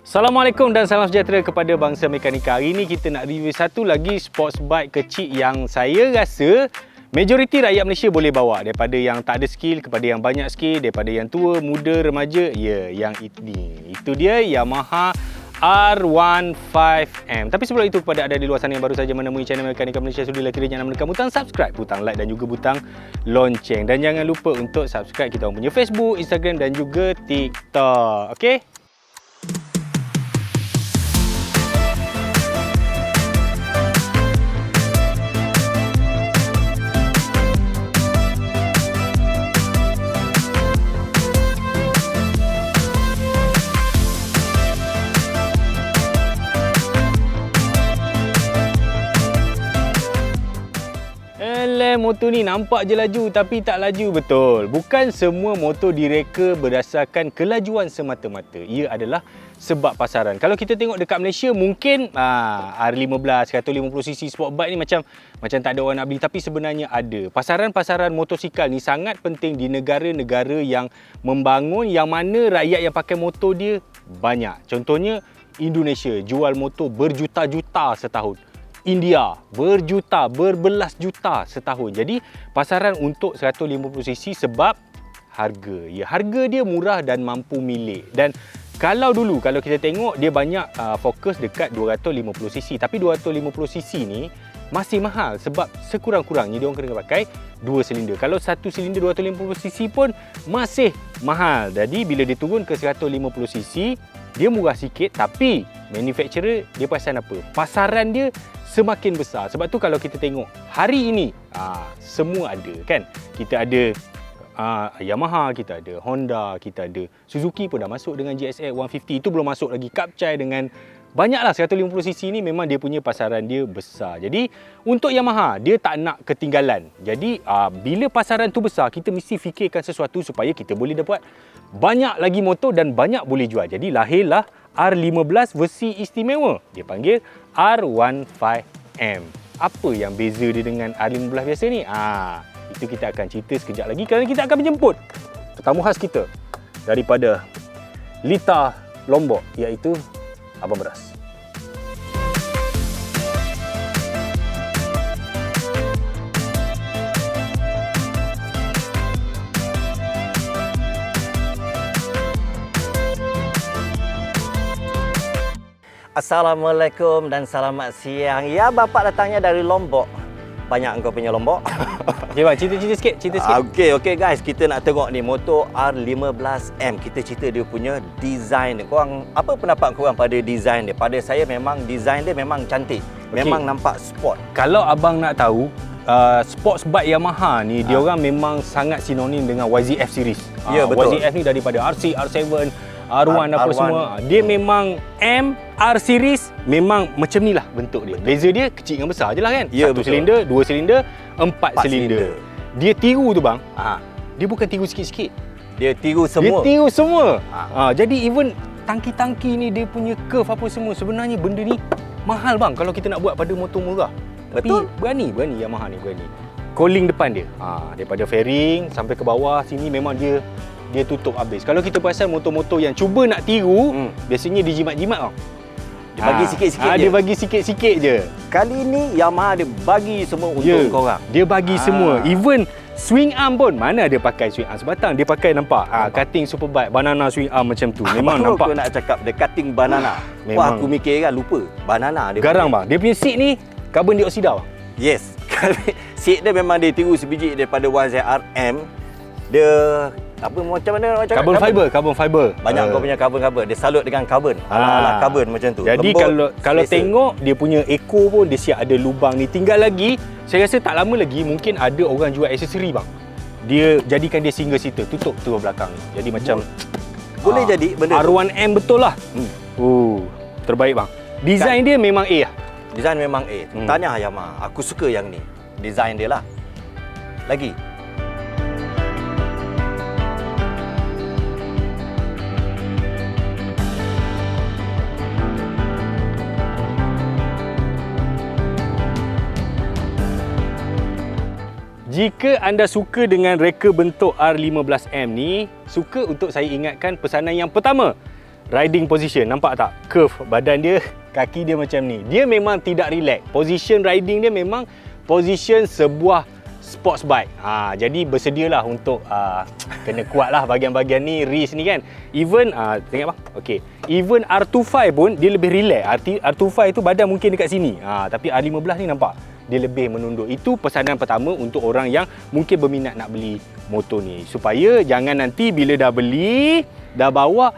Assalamualaikum dan salam sejahtera kepada bangsa mekanika. Hari ini kita nak review satu lagi sports bike kecil yang saya rasa majoriti rakyat Malaysia boleh bawa. Daripada yang tak ada skill kepada yang banyak skill, daripada yang tua, muda, remaja. Ya, yang ini. Itu dia Yamaha R15M. Tapi sebelum itu, kepada anda di luar sana yang baru saja menemui channel Mekanika Malaysia, sudilah kiranya menekan butang subscribe, butang like dan juga butang lonceng. Dan jangan lupa untuk subscribe kita punya Facebook, Instagram dan juga TikTok. Okey? Motor ni nampak je laju tapi tak laju betul. Bukan semua motor direka berdasarkan kelajuan semata-mata. Ia adalah sebab pasaran. Kalau kita tengok dekat Malaysia mungkin R15, 150cc sport bike ni macam tak ada orang nak beli, tapi sebenarnya ada. Pasaran motosikal ni sangat penting di negara-negara yang membangun, yang mana rakyat yang pakai motor dia banyak. Contohnya Indonesia jual motor berjuta-juta setahun. India berjuta, berbelas juta setahun. Jadi pasaran untuk 150cc sebab harga. Ya, harga dia murah dan mampu milik. Dan kalau kita tengok dia banyak fokus dekat 250cc, tapi 250cc ni masih mahal sebab sekurang-kurangnya dia orang kena pakai 2 silinder. Kalau 1 silinder 250cc pun masih mahal. Jadi bila dia turun ke 150cc, dia murah sikit, tapi manufacturer dia perasan apa? Pasaran dia semakin besar. Sebab tu kalau kita tengok hari ini semua ada kan. Kita ada Yamaha, kita ada Honda, kita ada Suzuki pun dah masuk dengan GSX 150. Itu belum masuk lagi Kapchai dengan banyaklah 150cc ni memang dia punya pasaran dia besar. Jadi untuk Yamaha dia tak nak ketinggalan. Jadi bila pasaran tu besar, kita mesti fikirkan sesuatu supaya kita boleh dapat banyak lagi motor dan banyak boleh jual. Jadi lahirlah R15 versi istimewa. Dia panggil R15M. Apa yang beza dia dengan R15 biasa ni? Itu kita akan cerita sekejap lagi kerana kita akan menjemput tetamu khas kita daripada Lita Lombok, iaitu Abang Beras. Assalamualaikum dan selamat siang. Ya, bapak datangnya dari Lombok. Banyak engkau punya Lombok. Okay, bang, cerita sikit. Okey guys, kita nak tengok ni motor R15M. Kita cerita dia punya design dia. Korang, apa pendapat korang pada design dia? Pada saya memang design dia memang cantik. Memang nampak sport. Kalau abang nak tahu, sports bike Yamaha ni dia orang memang sangat sinonim dengan YZF series. Ya, betul. YZF ni daripada RC, R7, R1 apa semua. Dia memang R series memang macam ni lah bentuk dia. Betul. Beza dia kecil dengan besar je lah kan. Ya, 1 silinder, 2 silinder, 4 silinder. Dia tiru tu bang. Dia bukan tiru sikit-sikit. Dia tiru semua. Jadi even tangki-tangki ni dia punya curve apa semua, sebenarnya benda ni mahal bang kalau kita nak buat pada motor murah. Betul. Tapi berani Yamaha ni berani. Cooling depan dia. Daripada fairing sampai ke bawah sini memang dia tutup habis. Kalau kita perasan motor-motor yang cuba nak tiru, biasanya dijimat-jimat tau. Dia bagi sikit-sikit je. Dia bagi sikit-sikit je. Kali ni Yamaha dia bagi semua untuk korang. Dia bagi semua. Even swing arm pun, mana dia pakai swing arm sebatang. Dia pakai nampak cutting superbike, banana swing arm macam tu. Memang Baru nampak. aku nak cakap dia cutting banana. Wah, aku mikir kan lupa. Banana dia. Garang bang. Dia punya seat ni karbon dioksida. Yes. Seat dia memang dia tiru sebiji daripada YZR-M. Dia apa macam mana nak cakap? Carbon fiber. Banyak kau punya carbon. Dia salut dengan carbon. Ala carbon macam tu. Jadi lembut, kalau tengok dia punya eco pun dia siap ada lubang ni. Tinggal lagi, saya rasa tak lama lagi mungkin ada orang jual aksesori bang. Dia jadikan dia single seater, tutup tu belakang ni. Jadi macam boleh jadi benda R1M betul lah. Terbaik bang. Design dia memang A lah. Design memang A. Tanya Yamaha, aku suka yang ni. Design dia lah. Lagi. Jika anda suka dengan reka bentuk R15M ni, suka untuk saya ingatkan pesanan yang pertama. riding position, nampak tak? Curve badan dia, kaki dia macam ni. Dia memang tidak relax. Position riding dia memang position sebuah sports bike. Jadi bersedialah untuk kena kuat lah bahagian-bahagian ni, wrist ni kan. Even tengok bang. Okey. Even R25 pun dia lebih relax. R25 tu badan mungkin dekat sini. Tapi R15 ni nampak dia lebih menunduk. Itu pesanan pertama untuk orang yang mungkin berminat nak beli motor ni. Supaya jangan nanti bila dah beli, dah bawa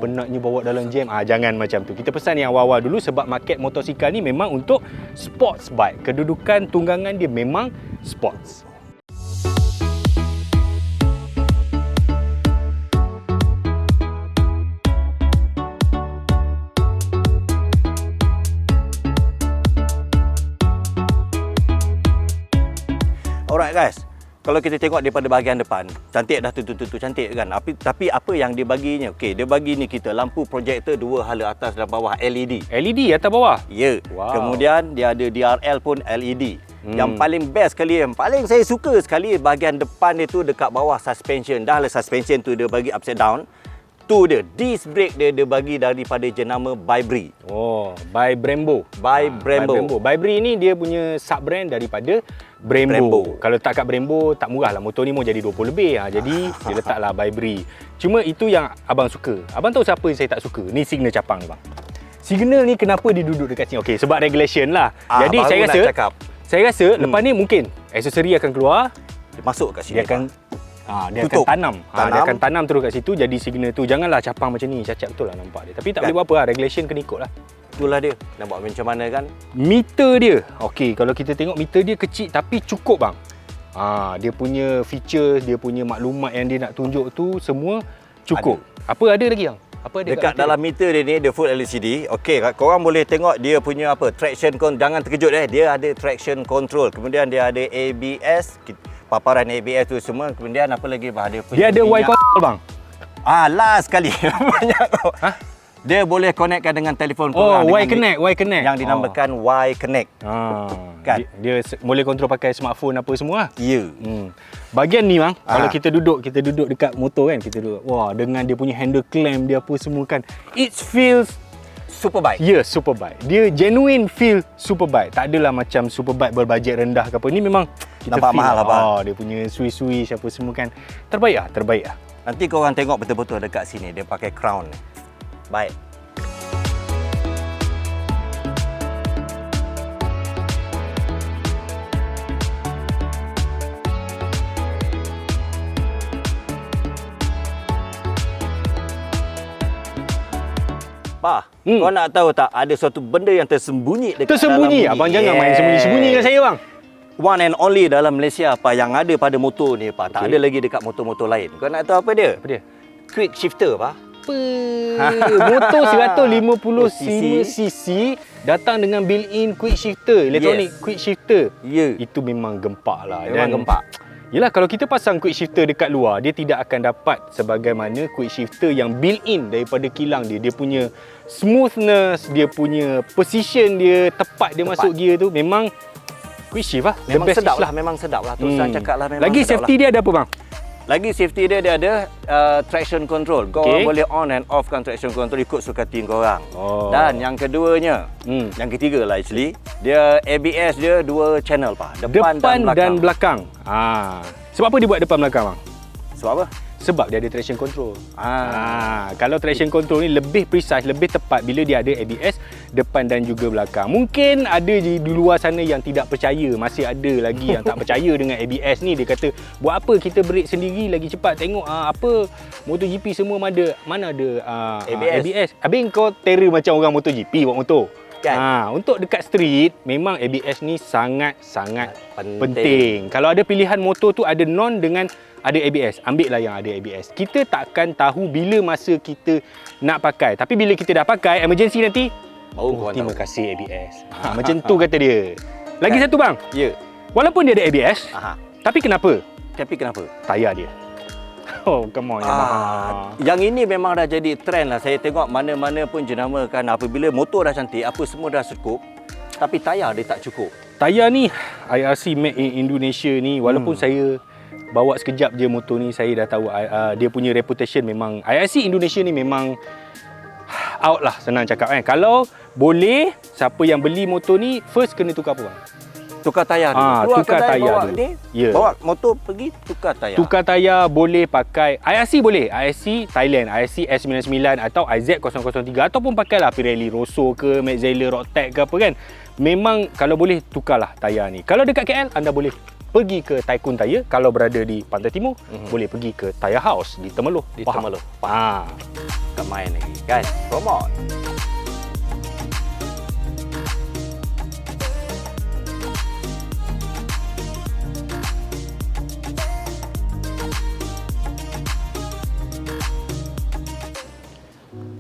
penatnya bawa dalam jam. Jangan macam tu. Kita pesan yang awal-awal dulu sebab market motosikal ni memang untuk sports bike. Kedudukan tunggangan dia memang sports. Alright guys, kalau kita tengok daripada bahagian depan, cantik dah tentu cantik kan. Tapi apa yang dia baginya? Okey, dia bagi ni kita lampu projektor dua hala atas dan bawah LED. LED atas bawah? Ya. Wow. Kemudian dia ada DRL pun LED. Yang paling best sekali, yang paling saya suka sekali bahagian depan dia tu dekat bawah suspension. Dah lah suspension tu dia bagi upside down. Tu dia, disc brake dia bagi daripada jenama Bybri. By Brembo. By Brembo. Bybri ni dia punya sub brand daripada Brembo. Kalau tak kat Brembo tak murah lah. Motor ni mau jadi 20 lebih. Jadi dia letaklah Bybri. Cuma itu yang abang suka. Abang tahu siapa yang saya tak suka? Ni signal capang ni bang. Signal ni kenapa dia duduk dekat sini? Okey, sebab regulation lah. Jadi saya rasa lepas ni mungkin aksesori akan keluar, masuk kat sini. Dia akan tanam. Dia akan tanam terus kat situ jadi signal tu. Janganlah capang macam ni. Cacat betul lah nampak dia. Tapi tak boleh buat apa lah. Regulation kena ikut lah. Itulah dia. Nampak macam mana kan? Meter dia. Okey, kalau kita tengok meter dia kecil tapi cukup bang. Dia punya feature, dia punya maklumat yang dia nak tunjuk tu semua cukup. Apa ada lagi bang? Apa ada dekat dalam meter dia ni, dia full LCD. Okey, korang boleh tengok dia punya traction control. Jangan terkejut dia ada traction control. Kemudian dia ada ABS, paparan ABS tu semua. Kemudian apa lagi bang? Dia ada Y control bang. Last sekali. Banyak. Dia boleh connectkan dengan telefon korang. Y Connect. Yang dinamakan Y Connect. Kan? Dia boleh kontrol pakai smartphone apa semua. Ya. Bahagian ni bang, kalau kita duduk dekat motor kan, kita duduk. Wah, dengan dia punya handle clamp dia apa semua kan. It feels superbike. Ya, superbike. Dia genuine feel superbike. Tak adalah macam superbike berbajet rendah ke apa. Ni memang kita nampak feel mahal lah. Dia punya swish apa semua kan. Terbaik lah. Nanti korang tengok betul-betul dekat sini dia pakai crown ni. Baik. Kau nak tahu tak ada suatu benda yang tersembunyi dekat dalam ni? Abang jangan main sembunyi-sembunyi dengan saya bang. One and only dalam Malaysia yang ada pada motor ni tak ada lagi dekat motor-motor lain. Kau nak tahu apa dia? Quick shifter Motor 155cc datang dengan built-in quick shifter, elektronik quick shifter. Itu memang gempak lah. Memang gempak. Yelah, kalau kita pasang quick shifter dekat luar, dia tidak akan dapat sebagaimana quick shifter yang built-in daripada kilang dia. Dia punya smoothness, dia punya position dia, tepat dia masuk gear tu. Memang quick shift lah. Memang sedap lah. Terusan cakap lah memang lagi sedap safety dia ada apa bang? Lagi safety dia ada traction control. Korang boleh on and off kan traction control ikut suka hati korang. Dan yang keduanya, yang ketiga lah actually, dia ABS dia 2 channel depan dan belakang. Sebab apa dia buat depan belakang bang? Sebab apa? Sebab dia ada traction control. Kalau traction control ni lebih precise, lebih tepat bila dia ada ABS depan dan juga belakang. Mungkin ada di luar sana yang tidak percaya, masih ada lagi yang tak percaya dengan ABS ni. Dia kata, buat apa kita brake sendiri lagi cepat? Tengok apa MotoGP semua mana ada ABS. Habis kau terror macam orang MotoGP buat motor. Untuk dekat street memang ABS ni sangat-sangat penting. Kalau ada pilihan motor tu ada non dengan ada ABS, ambil lah yang ada ABS. Kita takkan tahu bila masa kita nak pakai. Tapi bila kita dah pakai, emergency nanti, terima kasih ABS. Macam tu kata dia. Lagi satu bang. Walaupun dia ada ABS, tapi kenapa? Tayar dia. Come on. Yang ini memang dah jadi trend lah. Saya tengok mana-mana pun jenama kan, apabila motor dah cantik, apa semua dah cukup, tapi tayar dia tak cukup. Tayar ni IRC Made in Indonesia ni, walaupun saya bawa sekejap je motor ni, saya dah tahu dia punya reputation memang, IRC Indonesia ni memang out lah, senang cakap kan. Kalau boleh, siapa yang beli motor ni first kena tukar apa bang? Tukar tayar dulu. Tukar tayar dulu. Ya. Bawa motor pergi tukar tayar. Tukar tayar boleh pakai IRC boleh. IRC Thailand, IRC S99 atau IZ003 ataupun pakailah Pirelli Rosso ke, Metzeler Rocktech ke apa kan. Memang kalau boleh tukarlah tayar ni. Kalau dekat KL anda boleh pergi ke Tycoon Tire. Kalau berada di Pantai Timur, boleh pergi ke Tire House di Temeloh. Temeloh. Tak main lagi kan. Promote.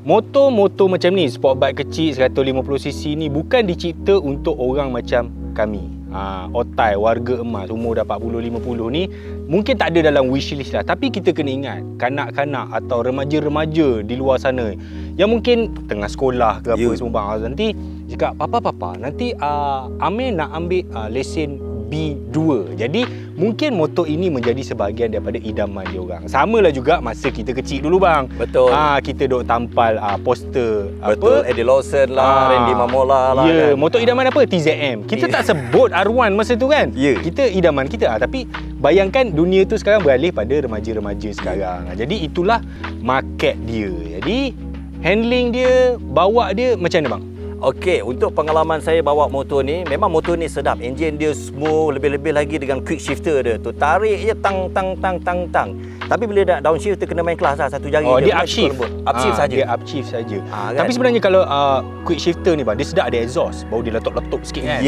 Motor-motor macam ni, sport bike kecil 150cc ni bukan dicipta untuk orang macam kami. Otai, warga emas, umur dah 40-50 ni mungkin tak ada dalam wishlist lah. Tapi kita kena ingat, kanak-kanak atau remaja-remaja di luar sana yang mungkin tengah sekolah ke apa semua bang, nanti cakap, papa, nanti Amir nak ambil lesen B2. Jadi mungkin motor ini menjadi sebahagian daripada idaman dia orang. Samalah juga masa kita kecil dulu bang. Betul. Kita duk tampal poster betul, Eddie Lawson lah, Randy Mamola lah. Ya, kan. motor idaman apa? TZM. Kita tak sebut R1 masa tu kan. Kita idaman kita. Tapi bayangkan dunia tu sekarang beralih pada remaja-remaja sekarang. Jadi itulah market dia. Jadi handling dia, bawa dia macam mana bang? Okey, untuk pengalaman saya bawa motor ni, memang motor ni sedap. Enjin dia smooth, lebih-lebih lagi dengan quick shifter dia. Tu tarik je tang. Tapi bila dah downshift, dia kena main kelas lah. Satu jari dia upshift. Upshift saja. Dia upshift saja. Kan? Tapi sebenarnya kalau quick shifter ni bang, dia sedap ada exhaust. Bau dia letup-letup sikit kan.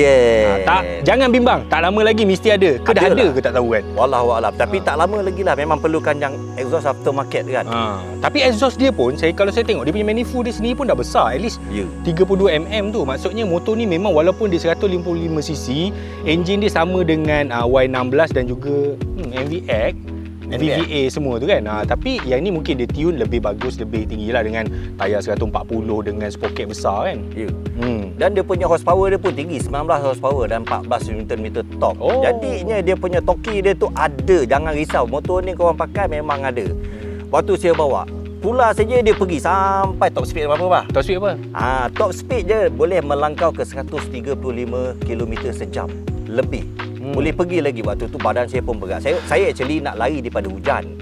Jangan bimbang, tak lama lagi mesti ada. Ke dah ada ke tak tahu kan. Wallahualam. Tapi tak lama lagi lah. Memang perlukan yang exhaust aftermarket kan. Tapi exhaust dia pun, kalau saya tengok, dia punya manifold dia sendiri pun dah besar. At least 32 mm tu. Maksudnya motor ni memang walaupun dia 155cc, enjin dia sama dengan Y16 dan juga MVX, VVA semua tu kan. Tapi yang ni mungkin dia tune lebih bagus, lebih tinggi lah dengan tayar 140 dengan sprocket besar kan. Dan dia punya horsepower dia pun tinggi, 19 horsepower dan 14 Nm top. Jadinya dia punya toki dia tu ada. Jangan risau, motor ni korang pakai memang ada. Waktu saya bawa, pula saja dia pergi sampai top speed berapa bah? Top speed apa? Top speed je boleh melangkau ke 135 km sejam lebih. Boleh pergi lagi. Waktu tu badan saya pun berat. Saya actually nak lari daripada hujan.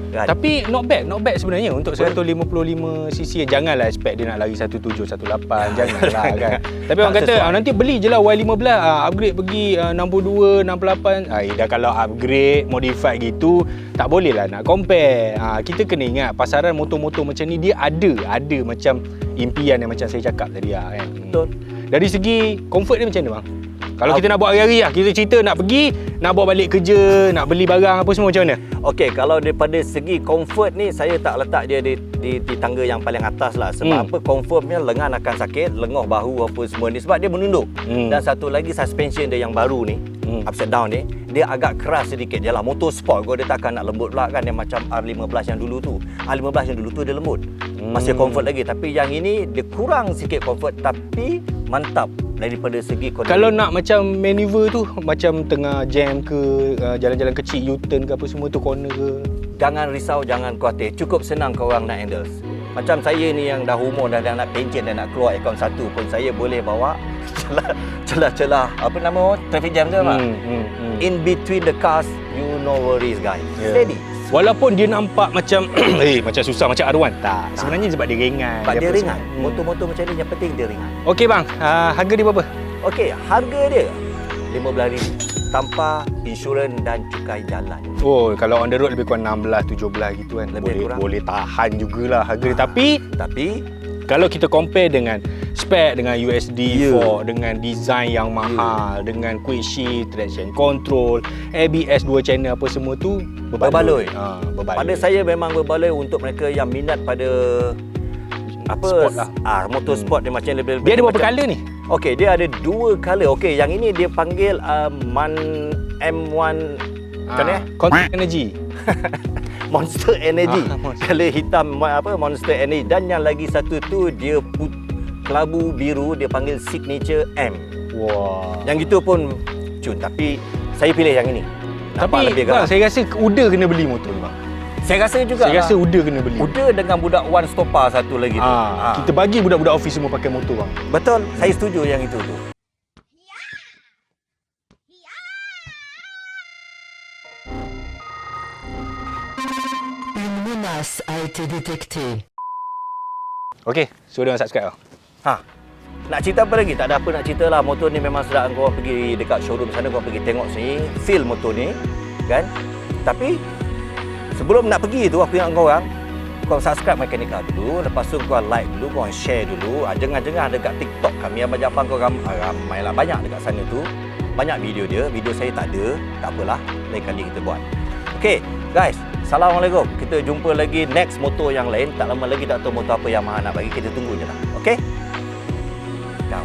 Kan? Tapi not bad sebenarnya untuk 155cc. Janganlah expect dia nak lari 1718, janganlah kan. Tapi orang kata nanti beli je lah Y15, upgrade pergi 62, 68. Dah kalau upgrade, modified gitu, tak boleh lah nak compare. Kita kena ingat pasaran motor-motor macam ni dia ada macam impian yang macam saya cakap tadi kan. Betul. Dari segi comfort dia macam mana bang? Kalau kita nak buat hari-hari lah, kita cerita nak pergi, nak bawa balik kerja, nak beli barang apa semua macam mana? Okey, kalau daripada segi comfort ni, saya tak letak dia di tangga yang paling atas lah. Sebab apa, comfortnya lengan akan sakit, lengoh bahu apa semua ni. Sebab dia menunduk. Dan satu lagi suspension dia yang baru ni, upside down ni, dia agak keras sedikit. Yalah, motor sport kau dia takkan nak lembut pula kan. Yang macam R15 yang dulu tu. R15 yang dulu tu dia lembut. Masih comfort lagi. Tapi yang ini, dia kurang sikit comfort tapi mantap daripada segi kondisi. Kalau nak macam maneuver tu, macam tengah jam ke, jalan-jalan kecil, U-turn ke apa semua tu, corner ke, jangan risau, jangan khawatir. Cukup senang korang nak handle. Macam saya ni yang dah umur dah nak pencen dan nak keluar akaun satu pun, saya boleh bawa celah-celah apa nama traffic jam tu apa? In between the cars, you no worries guys. Steady. Walaupun dia nampak macam macam susah macam R1, tak. Sebenarnya sebab dia ringan. Sebab dia ringan. Motor-motor macam ni yang penting dia ringan. Okey bang, harga dia berapa? Okey, harga dia RM15,000 tanpa insurans dan cukai jalan. Kalau on the road lebih kurang 16-17 gitu kan. Boleh tahan jugalah harga dia. Tapi kalau kita compare dengan spek, dengan USD fork, dengan design yang mahal, dengan quick shift, traction control, ABS 2 channel apa semua tu berbaloi. Pada saya memang berbaloi untuk mereka yang minat pada sport lah. Motor sport dia macam lebih. Dia ada berapa color ni? Okey, dia ada 2 color. Okey, yang ini dia panggil MAN M1 macam ni? Contact Energy. Monster Energy. Color hitam Monster Energy. Dan yang lagi satu tu dia kelabu biru, dia panggil Signature M. Yang gitu pun cun, tapi saya pilih yang ini. Tapi bang, saya rasa Uda kena beli motor ni bang. Saya rasa juga Saya rasa Uda kena beli. Uda dengan budak One Stopa satu lagi tu. Kita bagi budak-budak office semua pakai motor bang. Betul, saya setuju yang itu tu. Une menace a été détectée. Okey, so dia orang subscribe tau. Nak cerita apa lagi? Tak ada apa nak cerita lah. Motor ni memang sedap. Korang pergi dekat showroom sana, korang pergi tengok sini, feel motor ni, kan? Tapi sebelum nak pergi tu, aku ingat korang subscribe Mekanika dulu, lepas tu korang like dulu, korang share dulu. Jengah-jengah dekat TikTok kami, Abang Jaafar, korang ramai lah, banyak dekat sana tu. Banyak video dia, video saya tak ada. Tak apalah, lain kali kita buat. Okay, guys, Assalamualaikum. Kita jumpa lagi next motor yang lain. Tak lama lagi tak tahu motor apa yang Maha nak bagi. Kita tunggu je lah. Okay? Ciao.